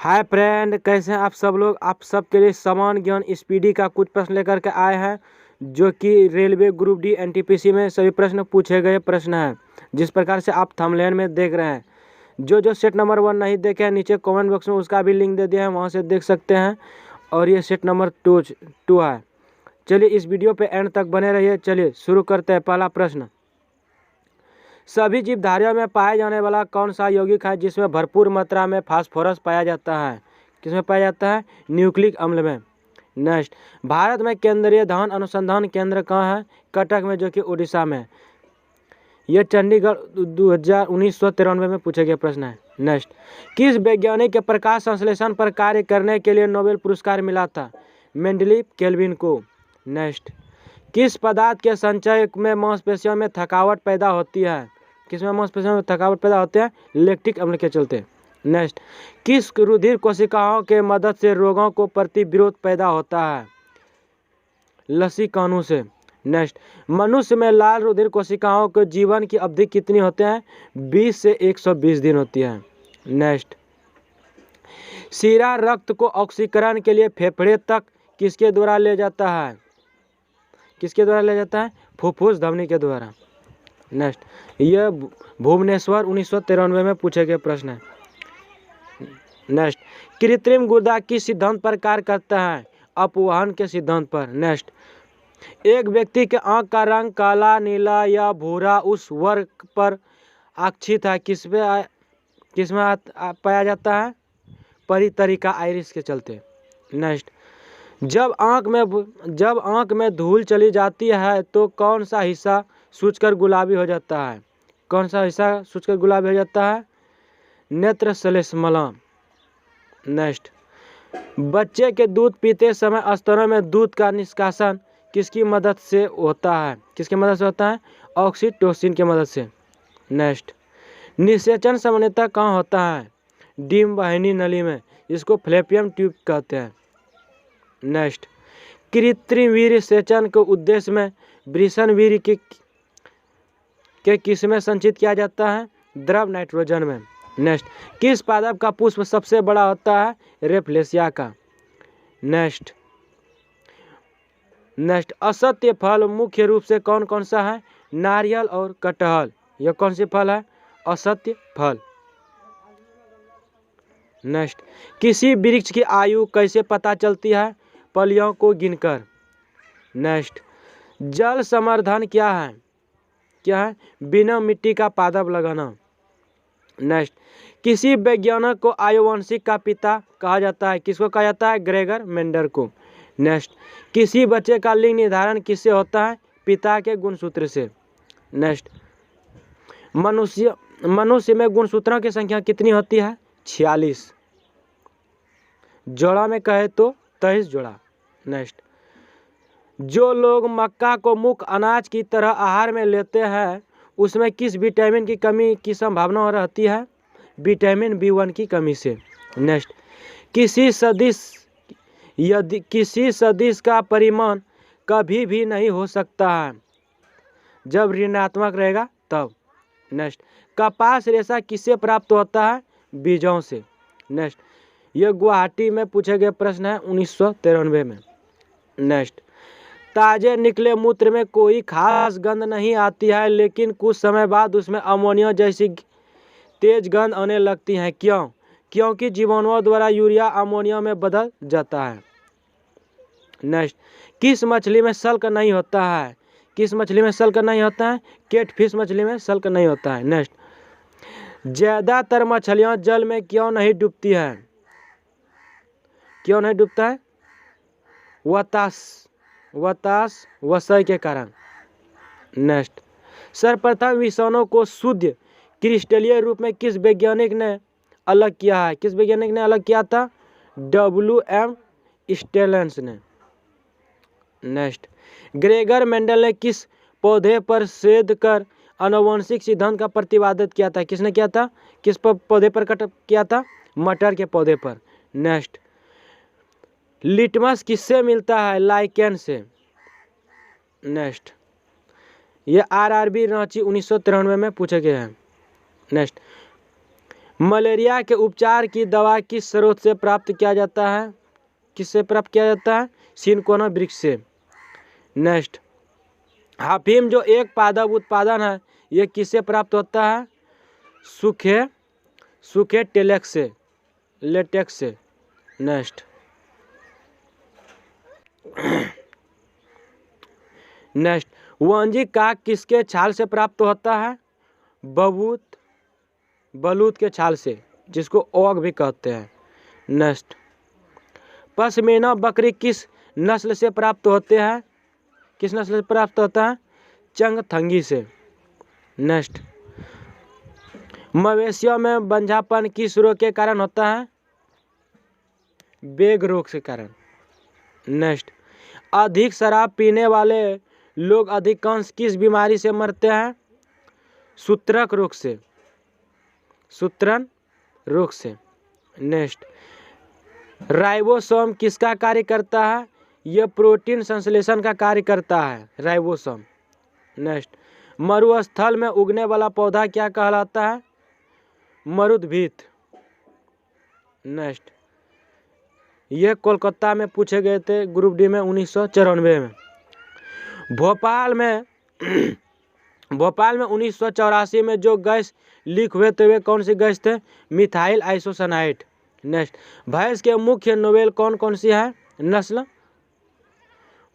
Hi friend, कैसे हैं आप सब लोग। आप सबके लिए समान ज्ञान स्पीडी का कुछ प्रश्न लेकर के आए हैं, जो कि रेलवे ग्रुप डी एनटीपीसी में सभी प्रश्न पूछे गए प्रश्न हैं। जिस प्रकार से आप थंबनेल में देख रहे हैं, जो सेट नंबर 1 नहीं देखे हैं, नीचे कमेंट बॉक्स में उसका भी लिंक दे दिया है, वहाँ से देख सकते हैं। और ये सेट नंबर 2 है। चलिए इस वीडियो पे एंड तक बने रहिए। चलिए शुरू करते हैं। पहला प्रश्न, सभी जीवधारियों में पाए जाने वाला कौन सा यौगिक है जिसमें भरपूर मात्रा में फास्फोरस पाया जाता है? किसमें पाया जाता है? न्यूक्लिक अम्ल में। नेक्स्ट, भारत में केंद्रीय धान अनुसंधान केंद्र कहाँ है? कटक में, जो कि उड़ीसा में। यह चंडीगढ़ 1993 में पूछे गए प्रश्न है। नेक्स्ट, किस वैज्ञानिक के प्रकाश संश्लेषण पर कार्य करने के लिए नोबेल पुरस्कार मिला था? मेंडलीव केल्विन को। नेक्स्ट, किस पदार्थ के संचय में मांसपेशियों में थकावट पैदा होती है? किसमें मांसपेशियों में थकावट पैदा होते हैं? लैक्टिक अम्ल के चलते। नेक्स्ट, किस रुधिर कोशिकाओं के मदद से रोगों को प्रतिविरोध पैदा होता है? लसीकाणु से। नेक्स्ट, मनुष्य में लाल रुधिर कोशिकाओं के जीवन की अवधि कितनी होते हैं? 20 से 120 दिन होती है। नेक्स्ट, शीरा रक्त को ऑक्सीकरण के लिए फेफड़े तक किसके द्वारा ले जाता है? किसके द्वारा ले जाता है? फुफ्फुस धमनी के द्वारा। नेक्स्ट, यह भुवनेश्वर 1993 में पूछे गए प्रश्न है। नेक्स्ट, कृत्रिम गुर्दा किस सिद्धांत पर कार्य करता है? अपवहन के सिद्धांत पर। नेक्स्ट, एक व्यक्ति के आंख का रंग काला, नीला या भूरा उस वर्ग पर आक्षित है, किसमें पाया जाता है? परितरिका आइरिस के चलते। नेक्स्ट, जब आंख में धूल चली जाती है तो कौन सा हिस्सा सूजकर गुलाबी हो जाता है? कौन सा हिस्सा सूजकर गुलाबी हो जाता है? नेत्र श्लेष्मला। नेक्स्ट, बच्चे के दूध पीते समय स्तनों में दूध का निष्कासन किसकी मदद से होता है? किसकी मदद से होता है? ऑक्सीटोसिन की मदद से। नेक्स्ट, निषेचन सामान्यतः कहाँ होता है? डिम्ब वाहिनी नली में, इसको फ्लैपियम ट्यूब कहते हैं। नेक्स्ट, कृत्रिम वीर्य सेचन के उद्देश्य में वृषण वीर्य के किस में संचित किया जाता है? द्रव नाइट्रोजन में। नेक्स्ट, किस पादप का पुष्प सबसे बड़ा होता है? रेफलेशिया का। नेक्स्ट, असत्य फल मुख्य रूप से कौन कौन सा है? नारियल और कटहल। यह कौन सी फल है? असत्य फल। नेक्स्ट, किसी वृक्ष की आयु कैसे पता चलती है? फलियों को गिनकर। नेक्स्ट, जल संवर्धन क्या है? बिना मिट्टी का पादप लगाना। नेक्स्ट, किसी वैज्ञानिक को आनुवंशिक का पिता कहा जाता है? किसको कहा जाता है? ग्रेगर मेंडल को। नेक्स्ट, किसी बच्चे का लिंग निर्धारण किससे होता है? पिता के गुणसूत्र से। नेक्स्ट, मनुष्य में गुणसूत्रों की संख्या कितनी होती है? 46। जोड़ा में कहे तो 23 जोड़ा। नेक्स्ट, जो लोग मक्का को मुख्य अनाज की तरह आहार में लेते हैं उसमें किस विटामिन की कमी की संभावना रहती है? विटामिन B1 की कमी से। नेक्स्ट, किसी सदिश का परिमाण कभी भी नहीं हो सकता है जब ऋणात्मक रहेगा तब। नेक्स्ट, कपास रेशा किससे प्राप्त होता है? बीजों से। नेक्स्ट, यह गुवाहाटी में पूछे गए प्रश्न है 1993 में। नेक्स्ट, ताजे निकले मूत्र में कोई खास गंध नहीं आती है, लेकिन कुछ समय बाद उसमें अमोनिया जैसी तेज गंध आने लगती है। क्यों? क्योंकि जीवाणुओं द्वारा यूरिया अमोनिया में बदल जाता है। नेक्स्ट, किस मछली में सल्क नहीं होता है? किस मछली में सल्क नहीं होता है? कैटफिश मछली में सल्क नहीं होता है। नेक्स्ट, ज्यादातर मछलियां जल में क्यों नहीं डूबती है? क्यों नहीं डूबता है? वसय के कारण। नेक्स्ट, सर्वप्रथम विषाणु को शुद्ध क्रिस्टलीय रूप में किस वैज्ञानिक ने अलग किया है? किस वैज्ञानिक ने अलग किया था? WM स्टेलेंस ने। नेक्स्ट, ग्रेगर मेंडल ने किस पौधे पर शोध कर आनुवंशिक सिद्धांत का प्रतिपादित किया था? किसने किया था? किस पौधे पर किया था? मटर के पौधे पर। नेक्स्ट, लिटमस किससे मिलता है? लाइकेन से। नेक्स्ट, ये RRB रांची 1993 में पूछे गए हैं। नेक्स्ट, मलेरिया के उपचार की दवा किस स्रोत से प्राप्त किया जाता है? किससे प्राप्त किया जाता है? सिनकोना वृक्ष से। नेक्स्ट, अफीम जो एक पादप उत्पादन है, ये किससे प्राप्त होता है? सूखे टेलेक्स से, लेटेक्स से। नेक्स्ट नेक्स्ट, वाणिज्यिक काक किसके छाल से प्राप्त होता है? बलूत के छाल से, जिसको ओग भी कहते हैं। नेक्स्ट, पश्मीना बकरी किस नस्ल से प्राप्त होते हैं? किस नस्ल से प्राप्त होता है? चंगथंगी से। नेक्स्ट, मवेशियों में बंझापन किस रोग के कारण होता है? बेग रोग के कारण। नेक्स्ट, अधिक शराब पीने वाले लोग अधिकांश किस बीमारी से मरते हैं? सूत्रक रोग से, सूत्रण रोग से। नेक्स्ट, राइबोसोम किसका कार्य करता है? यह प्रोटीन संश्लेषण का कार्य करता है, राइबोसोम। नेक्स्ट, मरुस्थल में उगने वाला पौधा क्या कहलाता है? मरुद्भिद। नेक्स्ट, ये कोलकाता में पूछे गए थे ग्रुप डी में 1994 में। भोपाल में 1984 में जो गैस लीक हुए थे वे कौन सी गैस थे? Methyl isocyanide. नेक्स्ट, भैंस के मुख्य नस्ल कौन कौन सी है? नस्ल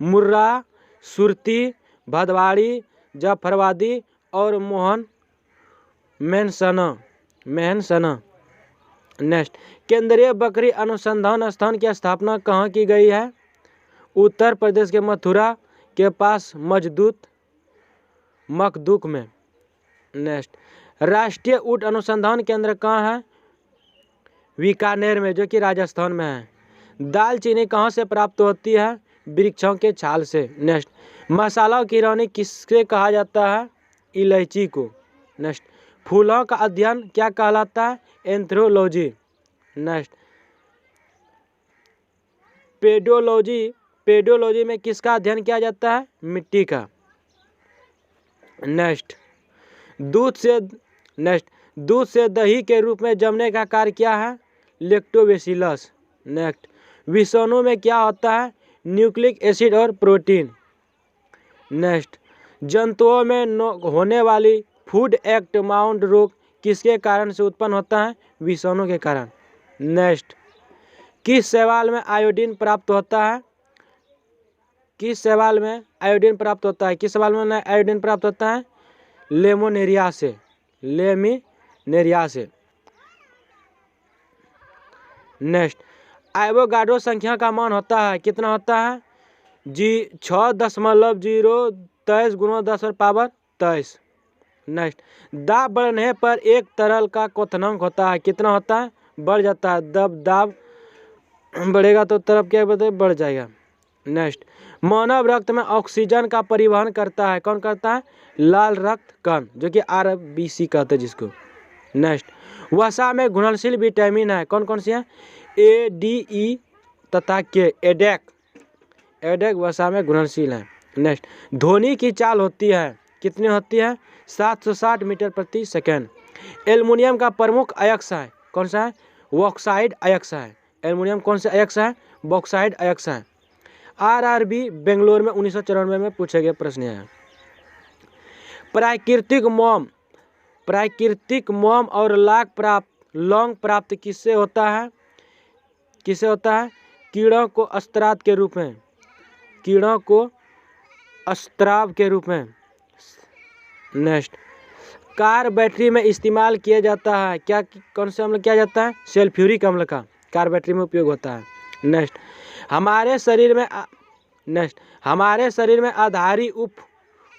मुर्रा, सुरती, भदवाड़ी, जाफरवादी और मेहनसना। नेक्स्ट, केंद्रीय बकरी अनुसंधान संस्थान की स्थापना कहाँ की गई है? उत्तर प्रदेश के मथुरा के पास मखदूक में। नेक्स्ट, राष्ट्रीय ऊँट अनुसंधान केंद्र कहाँ है? बीकानेर में, जो कि राजस्थान में है। दालचीनी कहाँ से प्राप्त होती है? वृक्षों के छाल से। नेक्स्ट, मसालों की रानी किससे कहा जाता है? इलायची को। नेक्स्ट, फूलों का अध्ययन क्या कहलाता है? एंथ्रोलॉजी। नेक्स्ट, पेडोलॉजी में किसका अध्ययन किया जाता है? मिट्टी का। नेक्स्ट, दूध से दही के रूप में जमने का कार्य क्या है? लैक्टोबैसिलस। नेक्स्ट, विषाणु में क्या होता है? न्यूक्लिक एसिड और प्रोटीन। नेक्स्ट, जंतुओं में होने वाली फूड एंड माउथ रोग किसके कारण से उत्पन्न होता है? विषाणु के कारण। नेक्स्ट, किस शैवाल में आयोडीन प्राप्त होता है? किस शैवाल में आयोडीन प्राप्त होता है? लेमिनेरिया से। नेक्स्ट, एवोगाड्रो संख्या का मान होता है, कितना होता है? 6.023 गुणा 10 और पावर 23। नेक्स्ट, दाब बढ़ने पर एक तरल का क्वथनांक होता है, कितना होता है? बढ़ जाता है। दाब बढ़ेगा तो तरफ क्या बढ़ जाएगा। नेक्स्ट, मानव रक्त में ऑक्सीजन का परिवहन करता है, कौन करता है? लाल रक्त कण, जो कि RBC कहते हैं जिसको। नेक्स्ट, वसा में घुलनशील विटामिन है, कौन कौन सी है? A, D, E तथा K। एडेक वसा में घुलनशील है। नेक्स्ट, ध्वनि की चाल होती है, कितनी होती है? 760 मीटर प्रति सेकेंड। एल्युमिनियम का प्रमुख अयस्क है, कौन सा है? बॉक्साइड अयस्क है। एल्युमिनियम कौन सा अयस्क है? बॉक्साइड अयस्क है। RRB बेंगलोर में 1994 में पूछे गए प्रश्न है। प्राकृतिक मोम और लौंग प्राप्त किससे होता है? कीड़ों को अस्त्राव के रूप में। नेक्स्ट, कार बैटरी में इस्तेमाल किया जाता है, कौन से अम्ल किया जाता है? सल्फ्यूरिक अम्ल का कार बैटरी में उपयोग होता है। नेक्स्ट, हमारे शरीर में आधारी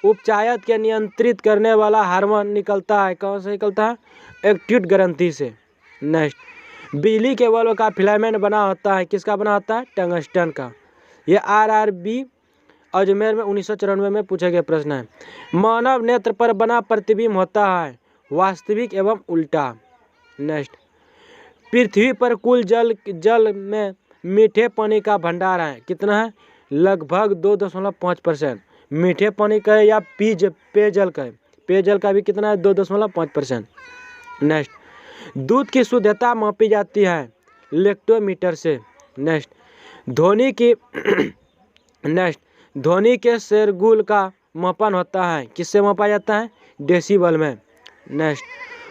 उपचायत के नियंत्रित करने वाला हार्मोन निकलता है, कौन से निकलता है? एक्टिन ग्रंथि से। नेक्स्ट, बिजली के बल्ब का फिलामेंट बना होता है, किसका बना होता है? टंगस्टन का। यह RRB अजमेर में 1994 में पूछे गए प्रश्न है। मानव नेत्र पर बना प्रतिबिंब होता है, वास्तविक एवं उल्टा। नेक्स्ट, पृथ्वी पर कुल जल में मीठे पानी का भंडार है, कितना है? लगभग 2.5%। मीठे पानी का है या पेयजल का है? पेयजल का भी कितना है? 2.5%। नेक्स्ट, दूध की शुद्धता मापी जाती है लेक्टोमीटर से। नेक्स्ट, ध्वनि की नेक्स्ट, ध्वनि के शोरगुल का मापन होता है, किससे मापा जाता है? डेसिबल में। नेक्स्ट,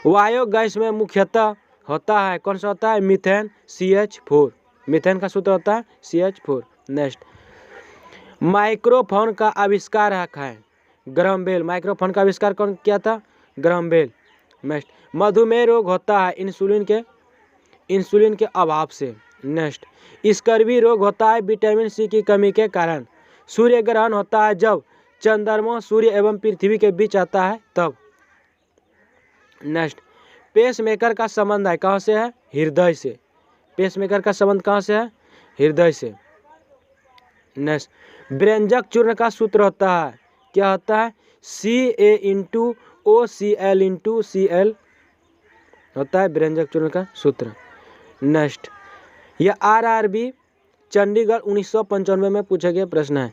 वायु गैस में मुख्यतः होता है, कौन सा होता है? Methane, CH4। मीथेन का सूत्र होता है CH4। नेक्स्ट, माइक्रोफोन का आविष्कार है ग्राहम बेल। माइक्रोफोन का आविष्कार कौन किया था? Graham bell. नेक्स्ट, मधुमेह रोग होता है इंसुलिन के अभाव से। नेक्स्ट, स्कर्वी रोग होता है विटामिन C की कमी के कारण। सूर्य ग्रहण होता है जब चंद्रमा सूर्य एवं पृथ्वी के बीच आता है तब। नेक्स्ट, पेसमेकर का संबंध है कहाँ से है? हृदय से। पेसमेकर का संबंध कहाँ से है? हृदय से। नेक्स्ट, व्यंजक चूर्ण का सूत्र होता है, क्या होता है? CaOCl होता है व्यंजक चूर्ण का सूत्र। नेक्स्ट, यह RRB चंडीगढ़ 1995 में पूछा गया प्रश्न है।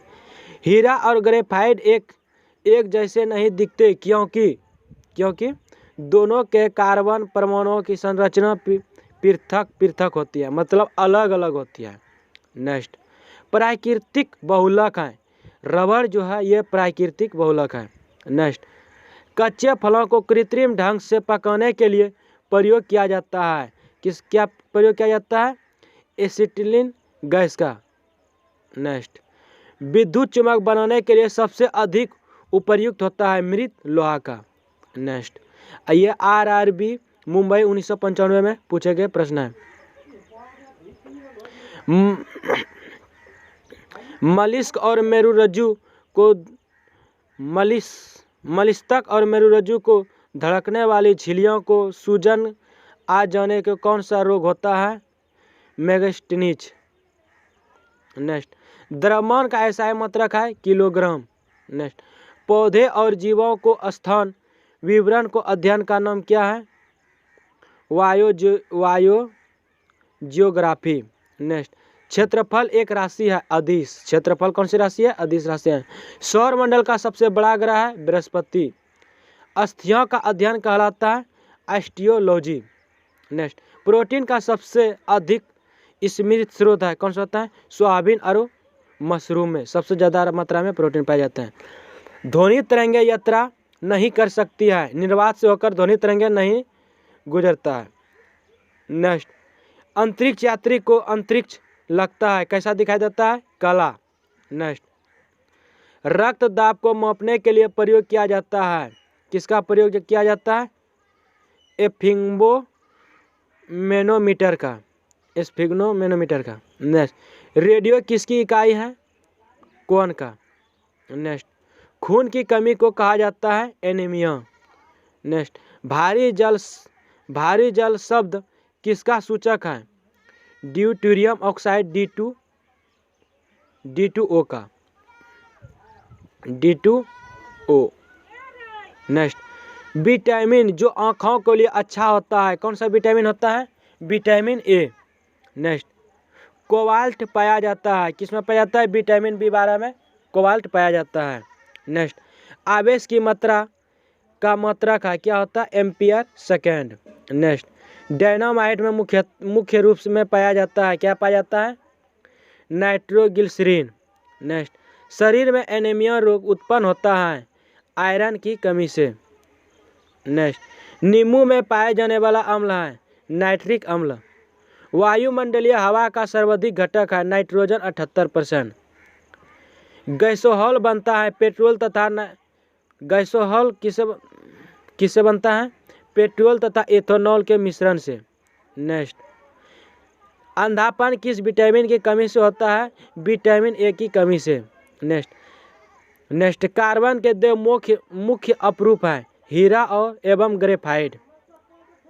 हीरा और ग्रेफाइट एक जैसे नहीं दिखते क्योंकि दोनों के कार्बन परमाणुओं की संरचना पृथक होती है, मतलब अलग अलग होती है। नेक्स्ट, प्राकृतिक बहुलक है। रबड़ जो है ये प्राकृतिक बहुलक है। नेक्स्ट, कच्चे फलों को कृत्रिम ढंग से पकाने के लिए प्रयोग किया जाता है, क्या प्रयोग किया जाता है? एसिटिलीन गैस का। नेक्स्ट, विद्युत चुम्बक बनाने के लिए सबसे अधिक उपयुक्त होता है मृत लोहा का। नेक्स्ट, ये RRB मुंबई 1995 में पूछे गए प्रश्न है। मलिस्क और मेरुरज्जु को धड़कने वाली झिल्लियों को सूजन आ जाने के कौन सा रोग होता है? मेगास्टेनिस। नेक्स्ट, द्रव्यमान का ऐसा मात्रक है किलोग्राम। नेक्स्ट, पौधे और जीवों को स्थान विवरण को अध्ययन का नाम क्या है? जियोग्राफी। नेक्स्ट, क्षेत्रफल एक राशि है अदिश। क्षेत्रफल कौन सी राशि है? अदिश राशि है। सौर मंडल का सबसे बड़ा ग्रह है बृहस्पति। अस्थियों का अध्ययन कहलाता है एस्ट्रोलॉजी। नेक्स्ट, प्रोटीन का सबसे अधिक स्मृत स्रोत है, कौन सा होता है? सोयाबीन और मशरूम में सबसे ज़्यादा मात्रा में प्रोटीन पाए जाते हैं। ध्वनि तरंगे यात्रा नहीं कर सकती है, निर्वात से होकर ध्वनि तरंगे नहीं गुजरता है। नेक्स्ट, अंतरिक्ष यात्री को अंतरिक्ष लगता है, कैसा दिखाई देता है? काला। नेक्स्ट, रक्त दाब को मापने के लिए प्रयोग किया जाता है, किसका प्रयोग किया जाता है? स्फिग्मोमेनोमीटर का। नेक्स्ट, रेडियो किसकी इकाई है? कौन का। नेक्स्ट, खून की कमी को कहा जाता है एनीमिया। नेक्स्ट, भारी जल शब्द किसका सूचक है? ड्यूटेरियम ऑक्साइड D2O का। D2O। नेक्स्ट, विटामिन जो आँखों के लिए अच्छा होता है, कौन सा विटामिन होता है? Vitamin A। नेक्स्ट, कोबाल्ट पाया जाता है, किसमें पाया जाता है? विटामिन B12 में कोबाल्ट पाया जाता है। नेक्स्ट, आवेश की मात्रा का मात्रक है, क्या होता है? Ampere second. नेक्स्ट, डायनामाइट में मुख्य रूप में पाया जाता है, क्या पाया जाता है? नाइट्रोग्लिसरीन। नेक्स्ट, शरीर में एनीमिया रोग उत्पन्न होता है आयरन की कमी से। नेक्स्ट, नींबू में पाए जाने वाला अम्ल है नाइट्रिक अम्ल। वायुमंडलीय हवा का सर्वाधिक घटक है नाइट्रोजन 78%। गैसोहॉल बनता है पेट्रोल तथा गैसोहॉल किससे बनता है? पेट्रोल तथा एथेनॉल के मिश्रण से। नेक्स्ट, अंधापन किस विटामिन की कमी से होता है? विटामिन A की कमी से। नेक्स्ट, कार्बन के दो मुख्य अपरूप है हीरा और एवं ग्रेफाइट।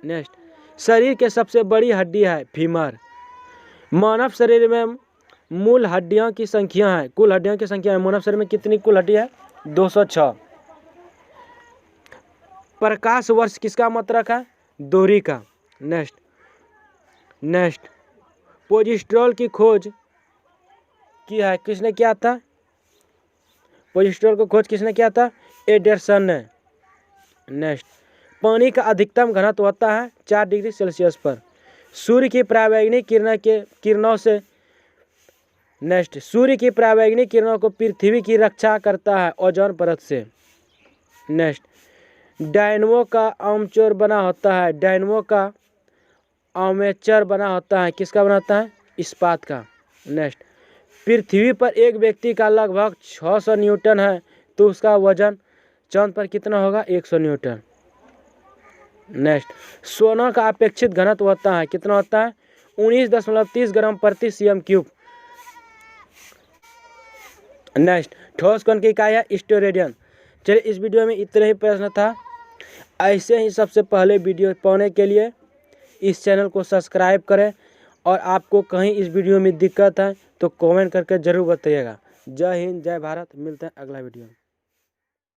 नेक्स्ट, शरीर के सबसे बड़ी हड्डी है फीमर। मानव शरीर में कुल हड्डियों की संख्या है मानव शरीर में कितनी कुल हड्डी है? 206। प्रकाश वर्ष किसका मात्रक है? दूरी का। नेक्स्ट, पोजिस्ट्रॉल की खोज की है, किसने किया था? पोजिस्ट्रॉल को खोज किसने किया था? एंडरसन ने। नेक्स्ट, पानी का अधिकतम घनत्व होता है 4 डिग्री सेल्सियस पर। सूर्य की परावैंगनिक किरणों से सूर्य की परावैंगनिक किरणों को पृथ्वी की रक्षा करता है ओजोन परत से। नेक्स्ट, डायनमो का आर्मेचर बना होता है। डायनमो का आर्मेचर बना होता है, किसका बनाता है? इस्पात का। नेक्स्ट, पृथ्वी पर एक व्यक्ति का लगभग 600 न्यूटन है, तो उसका वजन चांद पर कितना होगा? 100 न्यूटन। नेक्स्ट, सोना का अपेक्षित घनत्व होता है, कितना होता है? 19.30 ग्राम प्रति cm3। नेक्स्ट, ठोस कण की इकाई है स्टेरेडियन। चलिए, इस वीडियो में इतना ही प्रश्न था। ऐसे ही सबसे पहले वीडियो पाने के लिए इस चैनल को सब्सक्राइब करें, और आपको कहीं इस वीडियो में दिक्कत है तो कमेंट करके ज़रूर बताइएगा। जय हिंद, जय भारत। मिलते हैं अगला वीडियो में।